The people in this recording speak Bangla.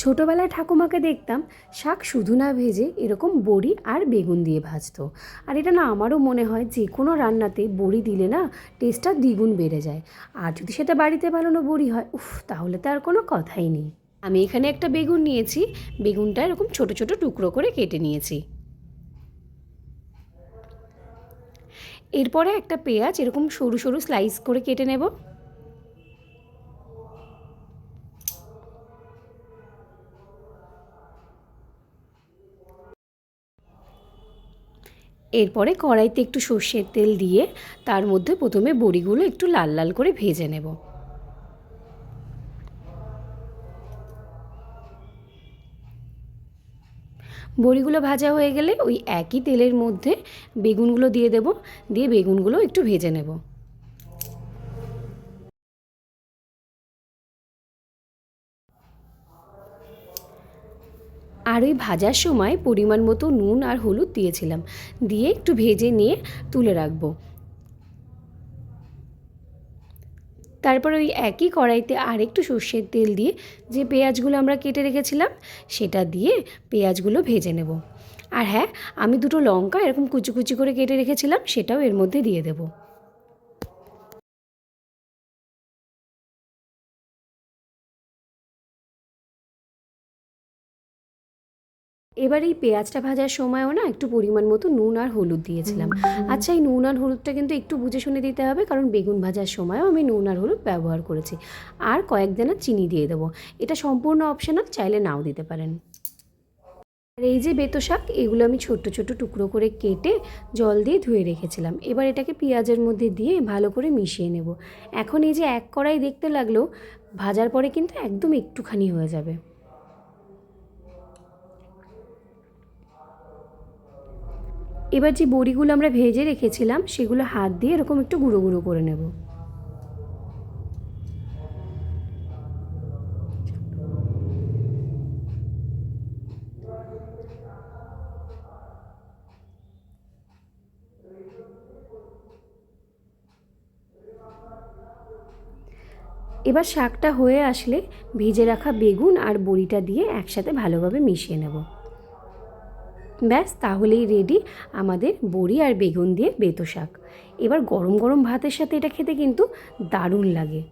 ছোটোবেলায় ঠাকুমাকে দেখতাম শাক শুধু না ভেজে এরকম বড়ি আর বেগুন দিয়ে ভাজতো। আর এটা না আমারও মনে হয় যে কোনো রান্নাতে বড়ি দিলে না টেস্টটা দ্বিগুণ বেড়ে যায়। আর যদি সেটা বাড়িতে বানানো বড়ি হয়, উফ, তাহলে তো আর কোনো কথাই নেই। আমি এখানে একটা বেগুন নিয়েছি, বেগুনটা এরকম ছোট ছোট টুকরো করে কেটে নিয়েছি। এরপরে একটা পেঁয়াজ এরকম সরু সরু স্লাইস করে কেটে নেব। এরপরে কড়াইতে একটু সর্ষের তেল দিয়ে তার মধ্যে প্রথমে বড়িগুলো একটু লাল লাল করে ভেজে নেব। বড়িগুলো ভাজা হয়ে গেলে ওই একই তেলের মধ্যে বেগুনগুলো দিয়ে দেব, দিয়ে বেগুনগুলো একটু ভেজে নেব। আর ওই ভাজার সময় পরিমাণ মতো নুন আর হলুদ দিয়েছিলাম, দিয়ে একটু ভেজে নিয়ে তুলে রাখবো। তারপর ওই একই কড়াইতে আর একটু সর্ষের তেল দিয়ে যে পেঁয়াজগুলো আমরা কেটে রেখেছিলাম সেটা দিয়ে পেঁয়াজগুলো ভেজে নেব। আর হ্যাঁ, আমি দুটো লঙ্কা এরকম কুচি কুচি করে কেটে রেখেছিলাম, সেটাও এর মধ্যে দিয়ে দেবো। এবার এই পেঁয়াজটা ভাজার সময়ও না একটু পরিমাণ মতো নুন আর হলুদ দিয়েছিলাম। আচ্ছা, এই নুন আর হলুদটা কিন্তু একটু বুঝে শুনে দিতে হবে, কারণ বেগুন ভাজার সময়ও আমি নুন আর হলুদ ব্যবহার করেছি। আর কয়েক দানা চিনি দিয়ে দেবো, এটা সম্পূর্ণ অপশনাল, চাইলে নাও দিতে পারেন। আর এই যে বেতো শাক, এগুলো আমি ছোট্ট ছোট্ট টুকরো করে কেটে জল দিয়ে ধুয়ে রেখেছিলাম। এবার এটাকে পেঁয়াজের মধ্যে দিয়ে ভালো করে মিশিয়ে নেব। এখন এই যে এক কড়াই দেখতে লাগলো, ভাজার পরে কিন্তু একদম একটুখানি হয়ে যাবে। এবার যে বড়িগুলো আমরা ভেজে রেখেছিলাম সেগুলো হাত দিয়ে এরকম একটু গুঁড়ো গুঁড়ো করে নেব। এবার শাকটা হয়ে আসলে ভেজে রাখা বেগুন আর বড়িটা দিয়ে একসাথে ভালোভাবে মিশিয়ে নেব। ব্যাস, তাহলেই রেডি আমাদের বড়ি আর বেগুন দিয়ে বেতো শাক। এবার গরম গরম ভাতের সাথে এটা খেতে কিন্তু দারুণ লাগে।